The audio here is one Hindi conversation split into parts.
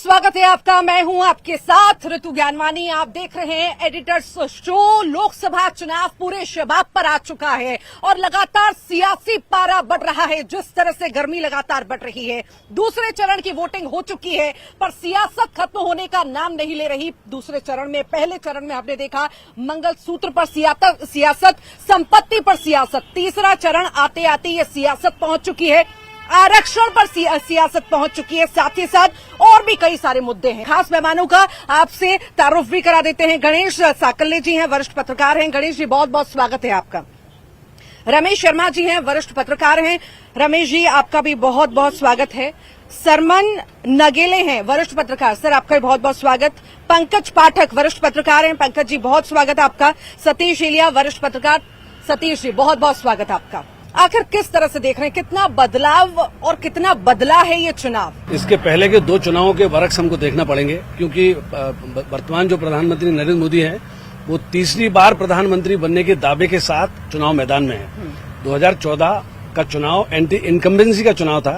स्वागत है आपका। मैं हूं आपके साथ ऋतु ज्ञानवानी। आप देख रहे हैं एडिटर्स शो। लोकसभा चुनाव पूरे शबाब पर आ चुका है और लगातार सियासी पारा बढ़ रहा है। जिस तरह से गर्मी लगातार बढ़ रही है, दूसरे चरण की वोटिंग हो चुकी है पर सियासत खत्म होने का नाम नहीं ले रही। दूसरे चरण में, पहले चरण में हमने देखा मंगलसूत्र पर सियासत, संपत्ति पर सियासत। तीसरा चरण आते आते ये सियासत पहुंच चुकी है, आरक्षण पर सियासत पहुंच चुकी है। साथ ही साथ और भी कई सारे मुद्दे हैं। खास मेहमानों का आपसे तारुफ भी करा देते हैं। गणेश साकल्य जी हैं, वरिष्ठ पत्रकार हैं। गणेश जी, बहुत बहुत स्वागत है आपका। रमेश शर्मा जी हैं, वरिष्ठ पत्रकार हैं। रमेश जी, आपका भी बहुत बहुत स्वागत है। सरमन नगेले हैं, वरिष्ठ पत्रकार। सर, आपका भी बहुत बहुत स्वागत। पंकज पाठक, वरिष्ठ पत्रकार हैं। पंकज जी, बहुत स्वागत आपका। सतीश एलिया, वरिष्ठ पत्रकार। सतीश जी, बहुत बहुत स्वागत आपका। आखिर किस तरह से देख रहे हैं, कितना बदलाव और कितना बदला है ये चुनाव? इसके पहले के दो चुनावों के वर्ष हमको देखना पड़ेंगे, क्योंकि वर्तमान जो प्रधानमंत्री नरेंद्र मोदी हैं वो तीसरी बार प्रधानमंत्री बनने के दावे के साथ चुनाव मैदान में है। 2014 का चुनाव एंटी इनकम्बेंसी का चुनाव था,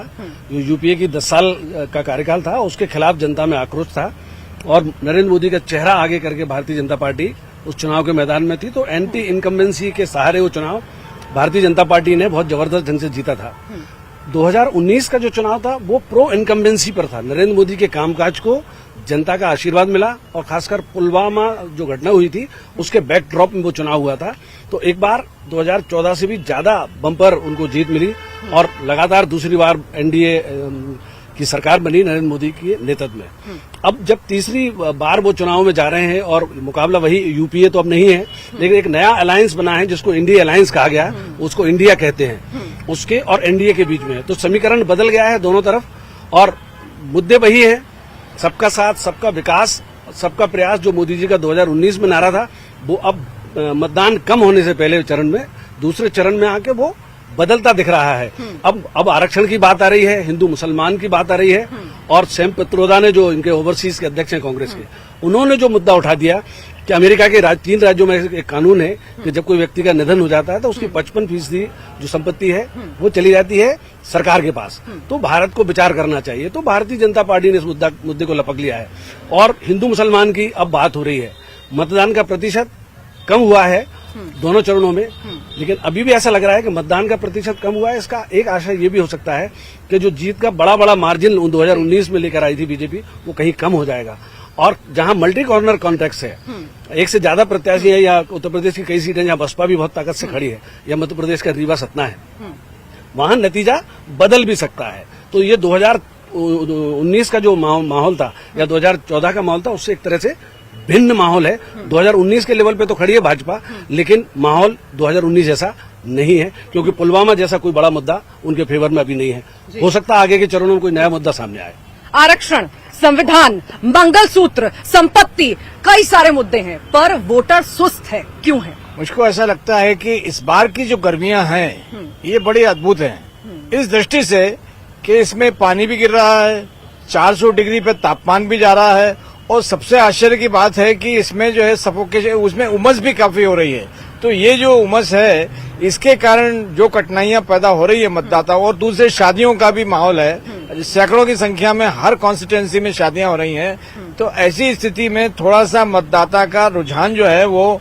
जो यूपीए की 10 साल का कार्यकाल था, उसके खिलाफ जनता में आक्रोश था और नरेंद्र मोदी का चेहरा आगे करके भारतीय जनता पार्टी उस चुनाव के मैदान में थी। तो एंटी इनकम्बेंसी के सहारे वो चुनाव भारतीय जनता पार्टी ने बहुत जबरदस्त ढंग से जीता था। 2019 का जो चुनाव था वो प्रो इनकम्बेंसी पर था। नरेंद्र मोदी के कामकाज को जनता का आशीर्वाद मिला और खासकर पुलवामा जो घटना हुई थी उसके बैकड्रॉप में वो चुनाव हुआ था। तो एक बार 2014 से भी ज्यादा बम्पर उनको जीत मिली और लगातार दूसरी बार एनडीए की सरकार बनी नरेंद्र मोदी के नेतृत्व में। अब जब तीसरी बार वो चुनाव में जा रहे हैं और मुकाबला वही यूपीए तो अब नहीं है, लेकिन एक नया अलायंस बना है जिसको इंडिया अलायंस कहा गया, उसको इंडिया कहते हैं, उसके और एनडीए के बीच में। तो समीकरण बदल गया है दोनों तरफ और मुद्दे वही है, सबका साथ, सबका विकास, सबका प्रयास। जो मोदी जी का 2019 में नारा था वो अब मतदान कम होने से पहले चरण में, दूसरे चरण में आके वो बदलता दिख रहा है। अब आरक्षण की बात आ रही है, हिंदू मुसलमान की बात आ रही है और सैम पित्रोदा ने, जो इनके ओवरसीज के अध्यक्ष हैं कांग्रेस के, उन्होंने जो मुद्दा उठा दिया कि अमेरिका के 3 राज्यों में एक कानून है कि जब कोई व्यक्ति का निधन हो जाता है तो उसकी 55% जो संपत्ति है वो चली जाती है सरकार के पास। तो भारत को विचार करना चाहिए। तो भारतीय जनता पार्टी ने इस मुद्दे को लपक लिया है और हिंदू मुसलमान की अब बात हो रही है। मतदान का प्रतिशत कम हुआ है दोनों चरणों में, लेकिन अभी भी ऐसा लग रहा है कि मतदान का प्रतिशत कम हुआ है। इसका एक आशय ये भी हो सकता है कि जो जीत का बड़ा मार्जिन 2019 में लेकर आई थी बीजेपी, वो कहीं कम हो जाएगा। और जहां मल्टी कॉर्नर कॉन्टेक्स्ट है, एक से ज्यादा प्रत्याशी है, या उत्तर प्रदेश की कई सीटें जहां बसपा भी बहुत ताकत से खड़ी है, या मध्य प्रदेश का रीवा सतना है, वहां नतीजा बदल भी सकता है। तो ये 2019 का जो माहौल था या 2014 का माहौल था, उससे एक तरह से भिन्न माहौल है। 2019 के लेवल पे तो खड़ी है भाजपा, लेकिन माहौल 2019 जैसा नहीं है, क्योंकि पुलवामा जैसा कोई बड़ा मुद्दा उनके फेवर में अभी नहीं है। हो सकता है आगे के चरणों में कोई नया मुद्दा सामने आए। आरक्षण, संविधान, मंगलसूत्र, संपत्ति, कई सारे मुद्दे हैं पर वोटर सुस्त है। क्यों है? मुझको ऐसा लगता है कि इस बार की जो गर्मियां हैं ये बड़ी अद्भुत हैं, इस दृष्टि से कि इसमें पानी भी गिर रहा है, 400 डिग्री पे तापमान भी जा रहा है और सबसे आश्चर्य की बात है कि इसमें जो है सफोकेशन, उसमें उमस भी काफी हो रही है। तो ये जो उमस है, इसके कारण जो कठिनाइयां पैदा हो रही है मतदाताओं, और दूसरे शादियों का भी माहौल है, सैकड़ों की संख्या में हर कॉन्स्टिट्यूएंसी में शादियां हो रही हैं। तो ऐसी स्थिति में थोड़ा सा मतदाता का रुझान जो है वो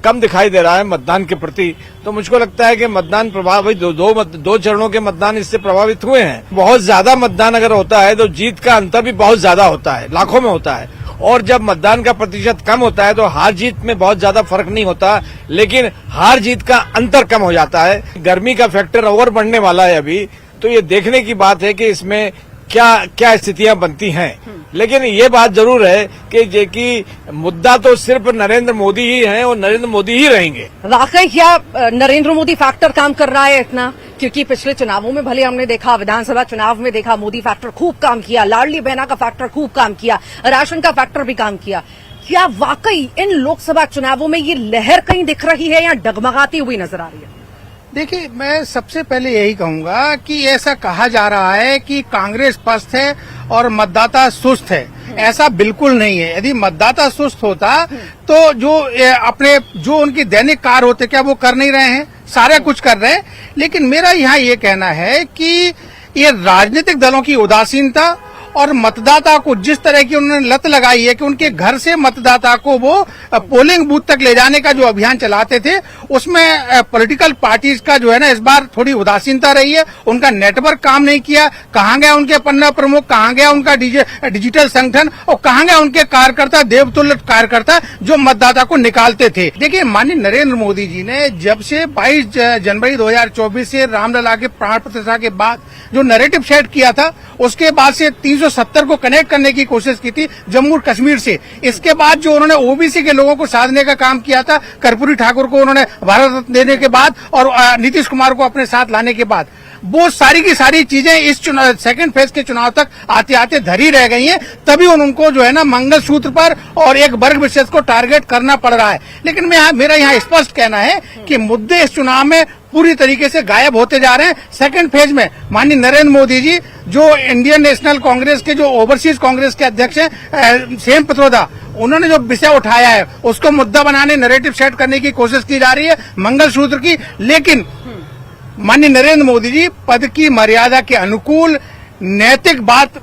कम दिखाई दे रहा है मतदान के प्रति। तो मुझको लगता है कि मतदान प्रभावित, दो चरणों के मतदान इससे प्रभावित हुए हैं। बहुत ज्यादा मतदान अगर होता है तो जीत का अंतर भी बहुत ज्यादा होता है, लाखों में होता है। और जब मतदान का प्रतिशत कम होता है तो हार जीत में बहुत ज्यादा फर्क नहीं होता, लेकिन हार जीत का अंतर कम हो जाता है। गर्मी का फैक्टर और बढ़ने वाला है अभी, तो ये देखने की बात है कि इसमें क्या स्थितियां बनती हैं। लेकिन ये बात जरूर है कि मुद्दा तो सिर्फ नरेंद्र मोदी ही है और नरेंद्र मोदी ही रहेंगे। वाकई क्या नरेंद्र मोदी फैक्टर काम कर रहा है इतना? क्योंकि पिछले चुनावों में भले हमने देखा, विधानसभा चुनाव में देखा, मोदी फैक्टर खूब काम किया, लाडली बहना का फैक्टर खूब काम किया, राशन का फैक्टर भी काम किया। क्या वाकई इन लोकसभा चुनावों में ये लहर कहीं दिख रही है या डगमगाती हुई नजर आ रही है? देखिए, मैं सबसे पहले यही कहूंगा कि ऐसा कहा जा रहा है कि कांग्रेस पस्त है और मतदाता सुस्त है। ऐसा बिल्कुल नहीं है। यदि मतदाता सुस्त होता तो जो उनकी दैनिक कार्य होते, क्या वो कर नहीं रहे हैं? सारे कुछ कर रहे हैं। लेकिन मेरा यहाँ ये कहना है कि ये राजनीतिक दलों की उदासीनता और मतदाता को जिस तरह की उन्होंने लत लगाई है कि उनके घर से मतदाता को वो पोलिंग बूथ तक ले जाने का जो अभियान चलाते थे, उसमें पॉलिटिकल पार्टीज का जो है ना इस बार थोड़ी उदासीनता रही है। उनका नेटवर्क काम नहीं किया। कहाँ गया उनके पन्ना प्रमुख, कहाँ गया उनका डिजिटल संगठन और कहाँ गया उनके कार्यकर्ता, देवतुल्य कार्यकर्ता जो मतदाता को निकालते थे। देखिए, माननीय नरेंद्र मोदी जी ने जब से 22 जनवरी 2024 से रामलला के प्राण प्रतिष्ठा के बाद जो नैरेटिव सेट किया था, उसके बाद से 370 को कनेक्ट करने की कोशिश की थी जम्मू और कश्मीर से। इसके बाद जो उन्होंने ओबीसी के लोगों को साधने का काम किया था, कर्पूरी ठाकुर को उन्होंने भारत रत्न देने के बाद और नीतीश कुमार को अपने साथ लाने के बाद, वो सारी की सारी चीजें इस चुनाव सेकंड फेज के चुनाव तक आते आते धरी रह गई हैं। तभी उनको जो है ना मंगलसूत्र पर और एक वर्ग विशेष को टारगेट करना पड़ रहा है। लेकिन मेरा यहाँ स्पष्ट कहना है कि मुद्दे इस चुनाव में पूरी तरीके से गायब होते जा रहे हैं। सेकंड फेज में माननीय नरेंद्र मोदी जी, जो इंडियन नेशनल कांग्रेस के जो ओवरसीज कांग्रेस के अध्यक्ष हैं सेम पित्रोदा, उन्होंने जो विषय उठाया है उसको मुद्दा बनाने, नैरेटिव सेट करने की कोशिश की जा रही है मंगलसूत्र की। लेकिन माननीय नरेंद्र मोदी जी पद की मर्यादा के अनुकूल नैतिक बात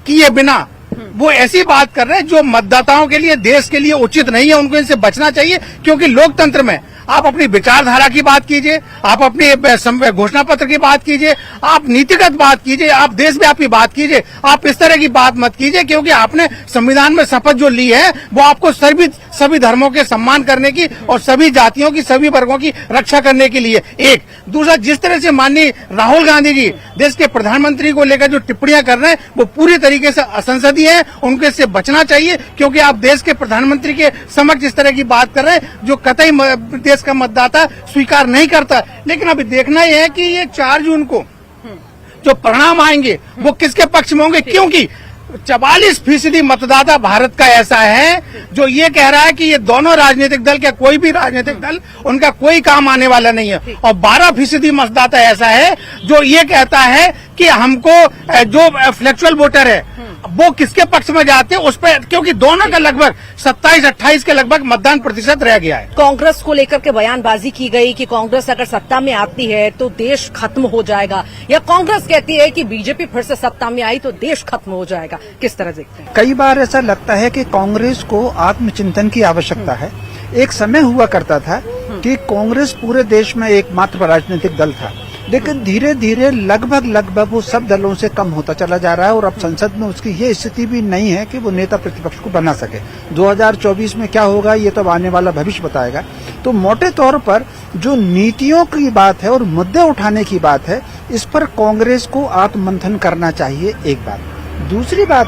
किए बिना वो ऐसी बात कर रहे हैं जो मतदाताओं के लिए, देश के लिए उचित नहीं है। उनको इनसे बचना चाहिए, क्योंकि लोकतंत्र में आप अपनी विचारधारा की बात कीजिए, आप अपनी घोषणा पत्र की बात कीजिए, आप नीतिगत बात कीजिए, आप देशव्यापी बात कीजिए। आप इस तरह की बात मत कीजिए, क्योंकि आपने संविधान में शपथ जो ली है वो आपको सभी धर्मों के सम्मान करने की और सभी जातियों की, सभी वर्गों की रक्षा करने के लिए। एक दूसरा, जिस तरह से माननीय राहुल गांधी जी देश के प्रधानमंत्री को लेकर जो टिप्पणियां कर रहे हैं वो पूरी तरीके से असंसदीय है। उनको इससे बचना चाहिए, क्योंकि आप देश के प्रधानमंत्री के समक्ष इस तरह की बात कर रहे हैं जो कतई देश का मतदाता स्वीकार नहीं करता। लेकिन अभी देखना यह है कि ये 4 जून को जो परिणाम आएंगे वो किसके पक्ष में होंगे, क्योंकि 44% मतदाता भारत का ऐसा है जो ये कह रहा है कि ये दोनों राजनीतिक दल, क्या कोई भी राजनीतिक दल, उनका कोई काम आने वाला नहीं है। और 12% मतदाता ऐसा है जो ये कहता है कि हमको जो फ्लेक्चुअल वोटर है वो किसके पक्ष में जाते हैं उस पर, क्योंकि दोनों का लगभग 27-28 के लगभग मतदान प्रतिशत रह गया है। कांग्रेस को लेकर के बयानबाजी की गई कि कांग्रेस अगर सत्ता में आती है तो देश खत्म हो जाएगा, या कांग्रेस कहती है कि बीजेपी फिर से सत्ता में आई तो देश खत्म हो जाएगा। किस तरह देखते हैं? कई बार ऐसा लगता है कि कांग्रेस को आत्मचिंतन की आवश्यकता है। एक समय हुआ करता था कि कांग्रेस पूरे देश में एकमात्र राजनीतिक दल था, लेकिन धीरे धीरे लगभग वो सब दलों से कम होता चला जा रहा है और अब संसद में उसकी ये स्थिति भी नहीं है कि वो नेता प्रतिपक्ष को बना सके। 2024 में क्या होगा ये तो आने वाला भविष्य बताएगा। तो मोटे तौर पर जो नीतियों की बात है और मुद्दे उठाने की बात है, इस पर कांग्रेस को आत्ममंथन करना चाहिए। एक बात। दूसरी बात,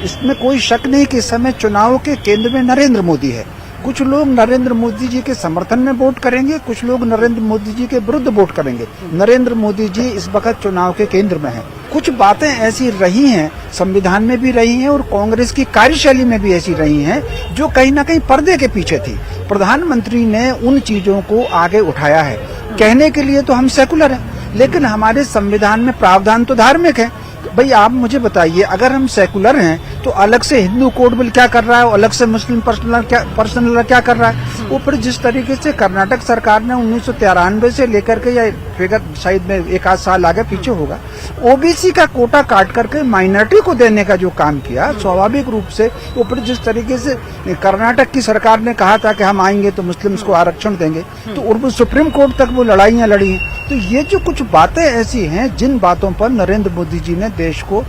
इसमें कोई शक नहीं कि इस समय चुनाव के केंद्र में नरेंद्र मोदी है। कुछ लोग नरेंद्र मोदी जी के समर्थन में वोट करेंगे, कुछ लोग नरेंद्र मोदी जी के विरुद्ध वोट करेंगे। नरेंद्र मोदी जी इस वक्त चुनाव के केंद्र में हैं। कुछ बातें ऐसी रही हैं, संविधान में भी रही हैं और कांग्रेस की कार्यशैली में भी ऐसी रही हैं, जो कहीं न कहीं पर्दे के पीछे थी। प्रधानमंत्री ने उन चीजों को आगे उठाया है। कहने के लिए तो हम सेकुलर हैं, लेकिन हमारे संविधान में प्रावधान तो धार्मिक है। भाई आप मुझे बताइए, अगर हम सेकुलर हैं तो अलग से हिंदू कोड बिल क्या कर रहा है और अलग से मुस्लिम पर्सनल क्या कर रहा है? वो फिर जिस तरीके से कर्नाटक सरकार ने 1993 से लेकर के, या फिगर शायद में 1 आध साल आगे पीछे होगा, ओबीसी का कोटा काट करके माइनॉरिटी को देने का जो काम किया, स्वाभाविक रूप से वो फिर जिस तरीके से कर्नाटक की सरकार ने कहा था कि हम आएंगे तो मुस्लिम्स को आरक्षण देंगे, तो सुप्रीम कोर्ट तक वो लड़ाइयां लड़ी हैं। तो ये जो कुछ बातें ऐसी हैं जिन बातों पर नरेंद्र मोदी जी ने देश को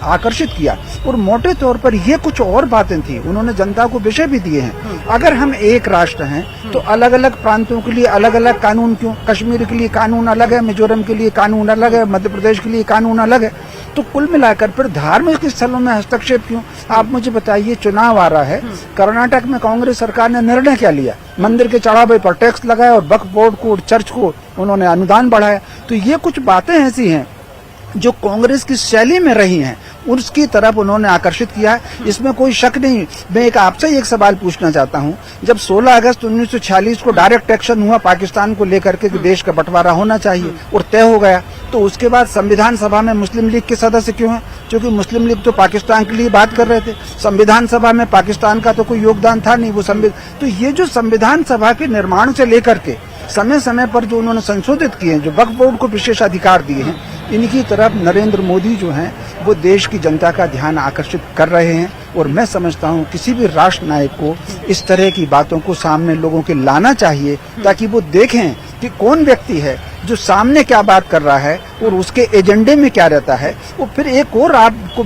आकर्षित किया, और मोटे तौर पर ये कुछ और बातें थी, उन्होंने जनता को विषय भी दिए हैं। अगर हम एक राष्ट्र हैं तो अलग अलग प्रांतों के लिए अलग अलग कानून क्यों? कश्मीर के लिए कानून अलग है, मिजोरम के लिए कानून अलग है, मध्य प्रदेश के लिए कानून अलग है। तो कुल मिलाकर फिर धार्मिक स्थलों में हस्तक्षेप क्यों? आप मुझे बताइए, चुनाव आ रहा है, कर्नाटक में कांग्रेस सरकार ने निर्णय क्या लिया? मंदिर के चढ़ावे पर टैक्स लगाया और वक्फ बोर्ड को, चर्च को उन्होंने अनुदान बढ़ाया। तो ये कुछ बातें ऐसी हैं जो कांग्रेस की शैली में रही हैं, उसकी तरफ उन्होंने आकर्षित किया है, इसमें कोई शक नहीं। मैं आपसे एक सवाल पूछना चाहता हूं, जब 16 अगस्त 1946 को डायरेक्ट एक्शन हुआ पाकिस्तान को लेकर के कि देश का बंटवारा होना चाहिए और तय हो गया, तो उसके बाद संविधान सभा में मुस्लिम लीग के सदस्य क्यों हैं? क्योंकि मुस्लिम लीग तो पाकिस्तान के लिए बात कर रहे थे। संविधान सभा में पाकिस्तान का तो कोई योगदान था नहीं, वो तो ये जो संविधान सभा के निर्माण से लेकर के समय समय पर जो उन्होंने संशोधित किए हैं, जो वक्फ बोर्ड को विशेष अधिकार दिए हैं, इनकी तरफ नरेंद्र मोदी जो हैं वो देश की जनता का ध्यान आकर्षित कर रहे हैं। और मैं समझता हूं किसी भी राष्ट्र नायक को इस तरह की बातों को सामने लोगों के लाना चाहिए, ताकि वो देखें कि कौन व्यक्ति है जो सामने क्या बात कर रहा है और उसके एजेंडे में क्या रहता है। वो फिर एक और आपको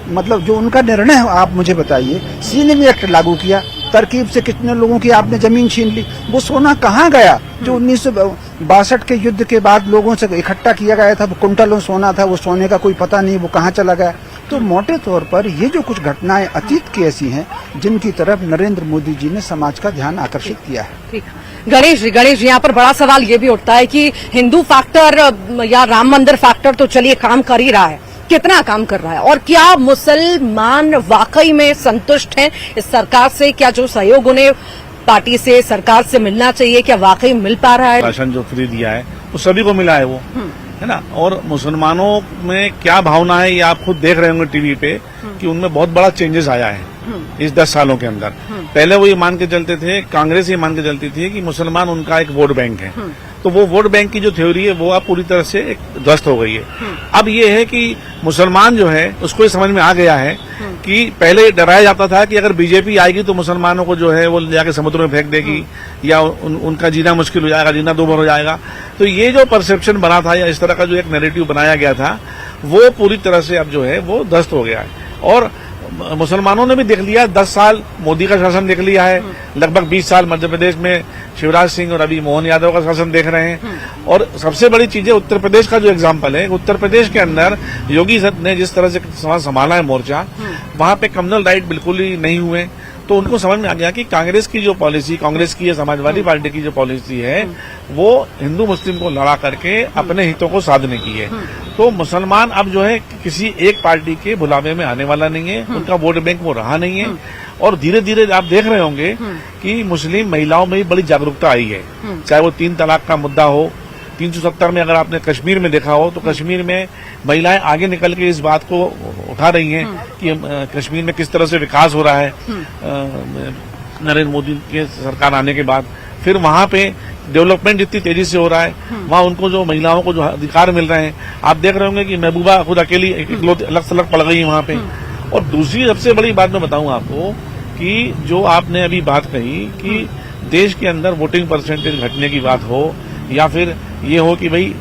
मतलब जो उनका निर्णय है, आप मुझे बताइए, सीलिंग एक्ट लागू किया, तरकीब से कितने लोगों की आपने जमीन छीन ली, वो सोना कहाँ गया जो 1962 के युद्ध के बाद लोगों से इकट्ठा किया गया था, वो कुंटलों सोना था, वो सोने का कोई पता नहीं वो कहाँ चला गया। तो मोटे तौर पर ये जो कुछ घटनाएं अतीत की ऐसी हैं जिनकी तरफ नरेंद्र मोदी जी ने समाज का ध्यान आकर्षित किया है। ठीक। गणेश जी, यहाँ पर बड़ा सवाल ये भी उठता है कि हिंदू फैक्टर या राम मंदिर फैक्टर तो चलिए काम कर ही रहा है, कितना काम कर रहा है, और क्या मुसलमान वाकई में संतुष्ट हैं इस सरकार से? क्या जो सहयोग उन्हें पार्टी से, सरकार से मिलना चाहिए, क्या वाकई मिल पा रहा है? राशन जो फ्री दिया है वो सभी को मिला है, वो है ना। और मुसलमानों में क्या भावना है ये आप खुद देख रहे होंगे टीवी पे कि उनमें बहुत बड़ा चेंजेस आया है इस 10 सालों के अंदर। पहले वो ये मान के चलते थे, कांग्रेस ये मान के चलती थी कि मुसलमान उनका एक वोट बैंक है, तो वो वोट बैंक की जो थ्योरी है वो अब पूरी तरह से एक ध्वस्त हो गई है। अब ये है कि मुसलमान जो है उसको ये समझ में आ गया है कि पहले डराया जाता था कि अगर बीजेपी आएगी तो मुसलमानों को जो है वो जाके समुद्र में फेंक देगी या उनका जीना मुश्किल हो जाएगा, जीना दूभर हो जाएगा। तो ये जो परसेप्शन बना था या इस तरह का जो एक नैरेटिव बनाया गया था वो पूरी तरह से अब जो है वो ध्वस्त हो गया है। और मुसलमानों ने भी देख लिया, 10 साल मोदी का शासन देख लिया है, लगभग 20 साल मध्य प्रदेश में शिवराज सिंह और अभी मोहन यादव का शासन देख रहे हैं। और सबसे बड़ी चीज है उत्तर प्रदेश का जो एग्जाम्पल है, उत्तर प्रदेश के अंदर योगी ने जिस तरह से संभाला है मोर्चा, वहां पे कम्युनल राइट बिल्कुल ही नहीं हुए। तो उनको समझ में आ गया कि कांग्रेस की जो पॉलिसी, कांग्रेस की या समाजवादी पार्टी की जो पॉलिसी है वो हिंदू मुस्लिम को लड़ा करके अपने हितों को साधने की है। तो मुसलमान अब जो है किसी एक पार्टी के बुलावे में आने वाला नहीं है, उनका वोट बैंक वो रहा नहीं है। और धीरे धीरे आप देख रहे होंगे कि मुस्लिम महिलाओं में भी बड़ी जागरूकता आई है, चाहे वो 3 तलाक का मुद्दा हो। 370 में अगर आपने कश्मीर में देखा हो तो कश्मीर में महिलाएं आगे निकल के इस बात को उठा रही हैं कि कश्मीर में किस तरह से विकास हो रहा है नरेंद्र मोदी के सरकार आने के बाद। फिर वहां पे डेवलपमेंट जितनी तेजी से हो रहा है, वहां उनको जो महिलाओं को जो अधिकार मिल रहे हैं, आप देख रहे होंगे कि महबूबा खुद अकेली अलग थलग पड़ गई वहां पे। और दूसरी सबसे बड़ी बात मैं बताऊं आपको कि जो आपने अभी बात कही कि देश के अंदर वोटिंग परसेंटेज घटने की बात हो या फिर ये हो कि भाई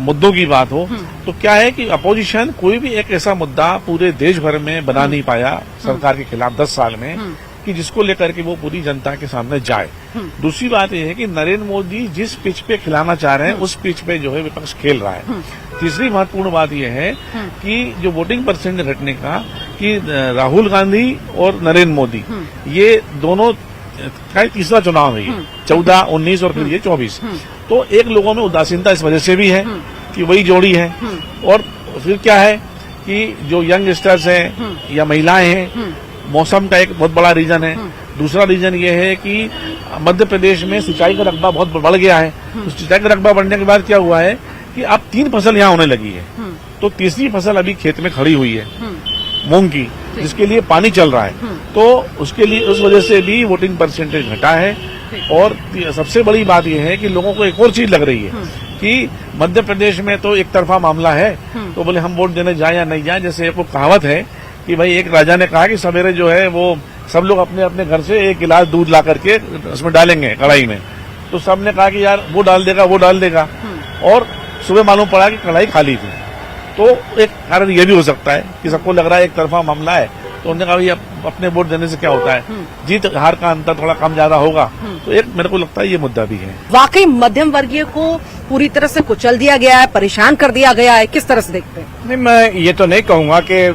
मुद्दों की बात हो, तो क्या है कि अपोजिशन कोई भी एक ऐसा मुद्दा पूरे देश भर में बना नहीं पाया सरकार के खिलाफ 10 साल में कि जिसको लेकर के वो पूरी जनता के सामने जाए। दूसरी बात यह है कि नरेंद्र मोदी जिस पिच पे खिलाना चाह रहे हैं उस पिच पे जो है विपक्ष खेल रहा है। तीसरी महत्वपूर्ण बात यह है कि जो वोटिंग परसेंटेज घटने का कि राहुल गांधी और नरेंद्र मोदी ये दोनों का तीसरा चुनाव है, 14, 19 और फिर ये 24। तो एक लोगों में उदासीनता इस वजह से भी है कि वही जोड़ी है। और फिर क्या है कि जो यंगस्टर्स हैं या महिलाएं हैं, मौसम का एक बहुत बड़ा रीजन है। दूसरा रीजन ये है कि मध्य प्रदेश में सिंचाई का रकबा बहुत बढ़ गया है। तो सिंचाई का रकबा बढ़ने के बाद क्या हुआ है कि अब 3 फसल यहाँ होने लगी है, तो तीसरी फसल अभी खेत में खड़ी हुई है मूंग की, जिसके लिए पानी चल रहा है। तो उसके लिए उस वजह से भी वोटिंग परसेंटेज घटा है। और सबसे बड़ी बात यह है कि लोगों को एक और चीज लग रही है कि मध्य प्रदेश में तो एक तरफा मामला है, तो बोले हम वोट देने जाए या नहीं जाए। जैसे एक वो कहावत है कि भाई एक राजा ने कहा कि सवेरे जो है वो सब लोग अपने अपने घर से 1 गिलास दूध ला करके उसमें डालेंगे कढ़ाई में, तो सबने कहा कि यार वो डाल देगा, और सुबह मालूम पड़ा कि कढ़ाई खाली थी। तो एक कारण ये भी हो सकता है कि सबको लग रहा है एक तरफा मामला है, तो उन्होंने कहा भाई अपने वोट देने से क्या होता है, जीत हार का अंतर थोड़ा कम ज्यादा होगा। तो एक मेरे को लगता है ये मुद्दा भी है। वाकई मध्यम वर्गीय को पूरी तरह से कुचल दिया गया है, परेशान कर दिया गया है, किस तरह से देखते हैं? नहीं, मैं ये तो नहीं कहूंगा कि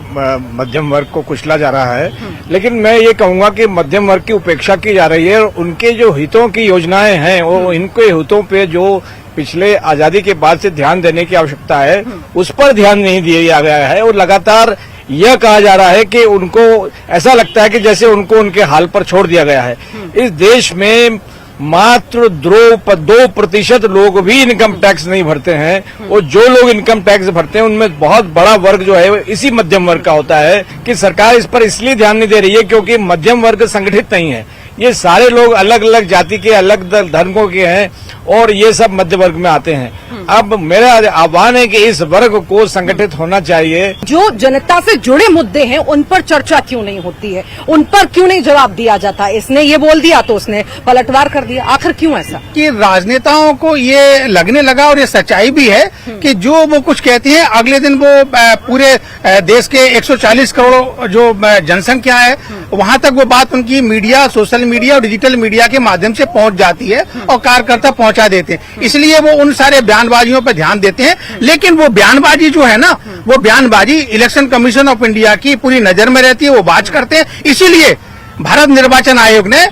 मध्यम वर्ग को कुचला जा रहा है, लेकिन मैं ये कहूंगा कि मध्यम वर्ग की उपेक्षा की जा रही है। और उनके जो हितों की योजनाएं हैं वो इनके हितों पे जो पिछले आजादी के बाद से ध्यान देने की आवश्यकता है उस पर ध्यान नहीं दिया गया है। और लगातार यह कहा जा रहा है कि उनको ऐसा लगता है कि जैसे उनको उनके हाल पर छोड़ दिया गया है। इस देश में मात्र 2% लोग भी इनकम टैक्स नहीं भरते हैं, और जो लोग इनकम टैक्स भरते हैं उनमें बहुत बड़ा वर्ग जो है इसी मध्यम वर्ग का होता है। कि सरकार इस पर इसलिए ध्यान नहीं दे रही है क्योंकि मध्यम वर्ग संगठित नहीं है। ये सारे लोग अलग अलग जाति के, अलग धर्मों के हैं और ये सब मध्य वर्ग में आते हैं। अब मेरा आह्वान है कि इस वर्ग को संगठित होना चाहिए। जो जनता से जुड़े मुद्दे हैं उन पर चर्चा क्यों नहीं होती है, उन पर क्यों नहीं जवाब दिया जाता? इसने ये बोल दिया तो उसने पलटवार कर दिया, आखिर क्यों ऐसा? कि राजनेताओं को ये लगने लगा, और ये सच्चाई भी है, कि जो वो कुछ कहते हैं अगले दिन वो पूरे देश के 140 करोड़ जो जनसंख्या है वहां तक वो बात उनकी मीडिया, सोशल मीडिया और डिजिटल मीडिया के माध्यम से पहुंच जाती है और कार्यकर्ता पहुंचा देते हैं। इसलिए वो उन सारे बयानबाजियों पर ध्यान देते हैं। लेकिन वो बयानबाजी जो है ना, वो बयानबाजी इलेक्शन कमीशन ऑफ इंडिया की पूरी नजर में रहती है, वो बात करते हैं। इसीलिए भारत निर्वाचन आयोग ने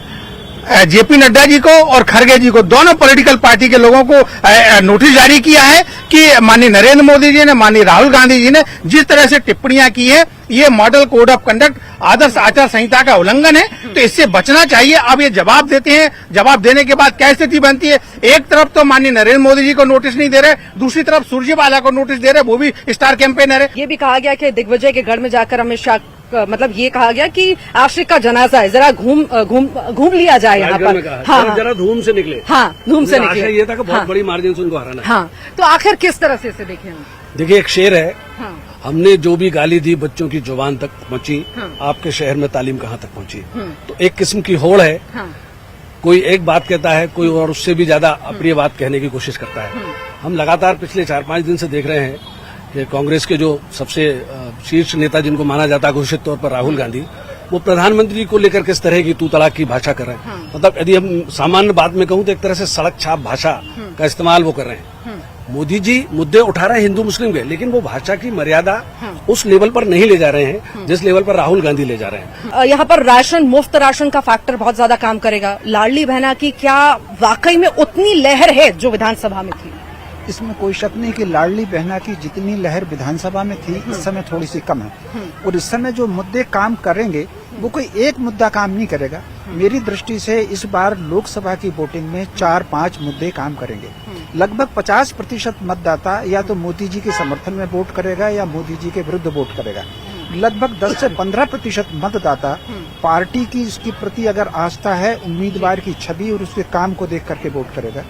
जेपी नड्डा जी को और खड़गे जी को, दोनों पॉलिटिकल पार्टी के लोगों को नोटिस जारी किया है कि माननीय नरेंद्र मोदी जी ने, माननीय राहुल गांधी जी ने जिस तरह से टिप्पणियां की है, ये मॉडल कोड ऑफ कंडक्ट, आदर्श आचार संहिता का उल्लंघन है, तो इससे बचना चाहिए। अब ये जवाब देते हैं, जवाब देने के बाद क्या स्थिति बनती है? एक तरफ तो माननीय नरेंद्र मोदी जी को नोटिस नहीं दे रहे, दूसरी तरफ सुरजेवाला को नोटिस दे रहे, वो भी स्टार कैंपेनर है। ये भी कहा गया कि दिग्विजय के घर में जाकर अमित शाह, मतलब ये कहा गया कि आशिक का जनाजा है, जरा घूम लिया जाए यहाँ पर। हाँ, जरा धूम से निकले। हाँ, धूम से निकले। आशा ये था कि बहुत बड़ी मार्जिन से उनको हराना है। हाँ, तो आखिर किस तरह से इसे देखें हम? देखिए, एक शेर है, हाँ, हमने जो भी गाली दी बच्चों की जुबान तक पहुंची, आपके शहर में तालीम कहाँ तक पहुंची। तो एक किस्म की होड़ है, हाँ, कोई एक बात कहता है, कोई और उससे भी ज्यादा अप्रिय बात कहने की कोशिश करता है। हम लगातार पिछले 4-5 दिन से देख रहे हैं कि कांग्रेस के जो सबसे शीर्ष नेता जिनको माना जाता है घोषित तौर पर राहुल गांधी, वो प्रधानमंत्री को लेकर किस तरह की तू तड़ाक की भाषा कर रहे हैं। मतलब यदि हम सामान्य बात में कहूं तो एक तरह से सड़क छाप भाषा का इस्तेमाल वो कर रहे हैं। मोदी जी मुद्दे उठा रहे हैं हिंदू मुस्लिम के, लेकिन वो भाषा की मर्यादा उस लेवल पर नहीं ले जा रहे हैं जिस लेवल पर राहुल गांधी ले जा रहे हैं। यहाँ पर राशन, मुफ्त राशन का फैक्टर बहुत ज्यादा काम करेगा। लाडली बहना की क्या वाकई में उतनी लहर है जो विधानसभा में थी? इसमें कोई शक नहीं कि लाडली बहना की जितनी लहर विधानसभा में थी इस समय थोड़ी सी कम है। और इस समय जो मुद्दे काम करेंगे वो कोई एक मुद्दा काम नहीं करेगा। मेरी दृष्टि से इस बार लोकसभा की वोटिंग में 4-5 मुद्दे काम करेंगे। लगभग 50% मतदाता या तो मोदी जी के समर्थन में वोट करेगा या मोदी जी के विरुद्ध वोट करेगा। लगभग 10 से 15% मतदाता पार्टी की इसके प्रति अगर आस्था है, उम्मीदवार की छवि और उसके काम को देख करके वोट करेगा।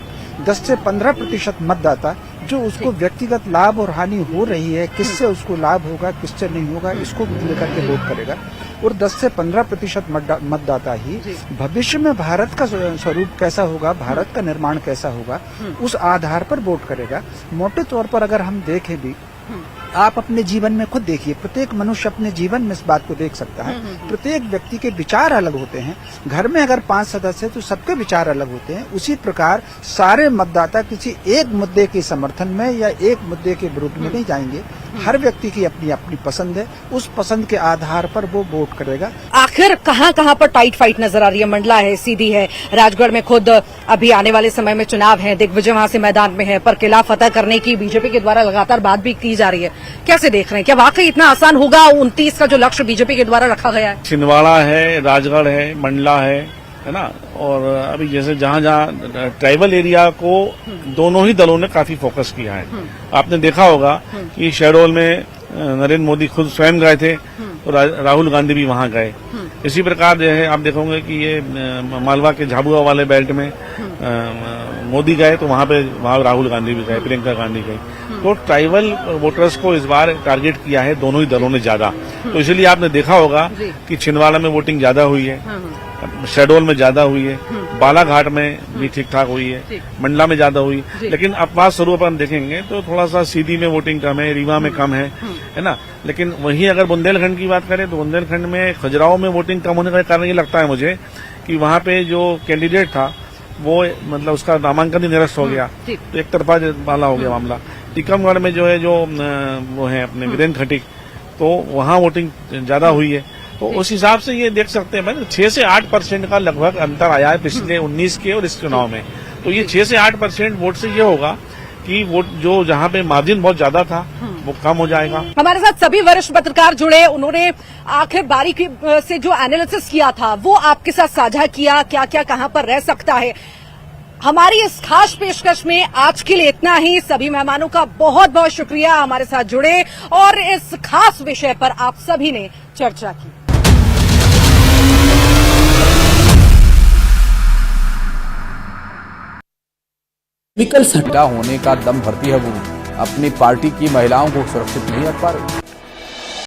10 से 15% मतदाता जो उसको व्यक्तिगत लाभ और हानि हो रही है, किससे उसको लाभ होगा, किससे नहीं होगा, इसको लेकर के वोट करेगा। और 10 से 15% मतदाता ही भविष्य में भारत का स्वरूप कैसा होगा, भारत का निर्माण कैसा होगा, उस आधार पर वोट करेगा। मोटे तौर पर अगर हम देखें भी, आप अपने जीवन में खुद देखिए, प्रत्येक मनुष्य अपने जीवन में इस बात को देख सकता है। प्रत्येक व्यक्ति के विचार अलग होते हैं। घर में अगर 5 सदस्य हैं तो सबके विचार अलग होते हैं। उसी प्रकार सारे मतदाता किसी एक मुद्दे के समर्थन में या एक मुद्दे के विरुद्ध में नहीं जाएंगे। हर व्यक्ति की अपनी अपनी पसंद है, उस पसंद के आधार पर वो वोट करेगा। आखिर कहाँ कहाँ पर टाइट फाइट नजर आ रही है? मंडला है, सीधी है, राजगढ़ में खुद अभी आने वाले समय में चुनाव है, दिग्विजय वहां से मैदान में है, पर किला फतह करने की बीजेपी के द्वारा लगातार बात भी की जा रही है। कैसे देख रहे हैं, क्या वाकई इतना आसान होगा 29 का जो लक्ष्य बीजेपी के द्वारा रखा गया है? छिंदवाड़ा है, राजगढ़ है, मंडला है ना, और अभी जैसे जहाँ जहाँ ट्राइबल एरिया को दोनों ही दलों ने काफी फोकस किया है। आपने देखा होगा कि शहडोल में नरेंद्र मोदी खुद स्वयं गए थे और राहुल गांधी भी वहां गए। इसी प्रकार जो है आप देखोगे कि ये मालवा के झाबुआ वाले बेल्ट में मोदी गए तो वहां राहुल गांधी भी गए, प्रियंका गांधी गई। तो ट्राइबल वोटर्स को इस बार टारगेट किया है दोनों ही दलों ने ज्यादा। तो इसलिए आपने देखा होगा कि छिंदवाड़ा में वोटिंग ज्यादा हुई है, शहडोल में ज्यादा हुई है, बालाघाट में भी ठीक ठाक हुई है, मंडला में ज्यादा हुई। लेकिन अपवाद स्वरूप हम देखेंगे तो थोड़ा सा सीधी में वोटिंग कम है, रीवा में कम है ना। लेकिन वहीं अगर बुंदेलखंड की बात करें तो बुंदेलखंड में खजुराहो में वोटिंग कम होने का कारण ये लगता है मुझे कि वहां पे जो कैंडिडेट था वो मतलब उसका नामांकन ही निरस्त हो गया, तो एक तरफा वाला हो गया मामला। टीकमगढ़ में जो है जो वो है अपने वीरेंद्र खटीक, तो वहां वोटिंग ज्यादा हुई है। तो उस हिसाब से ये देख सकते हैं भाई 6 से 8% का लगभग अंतर आया है पिछले 19 के और इस चुनाव में। तो ये 6 से 8% वोट से ये होगा कि वोट जो जहाँ पे मार्जिन बहुत ज्यादा था वो कम हो जाएगा। हमारे साथ सभी वरिष्ठ पत्रकार जुड़े, उन्होंने आखिर बारीकी से जो एनालिसिस किया था वो आपके साथ साझा किया, क्या क्या कहां पर रह सकता है। हमारी इस खास पेशकश में आज के लिए इतना ही। सभी मेहमानों का बहुत बहुत शुक्रिया हमारे साथ जुड़े और इस खास विषय पर आप सभी ने चर्चा की। केमिकल सट्टा होने का दम भरती है वो अपनी पार्टी की महिलाओं को सुरक्षित नहीं रख पा रही।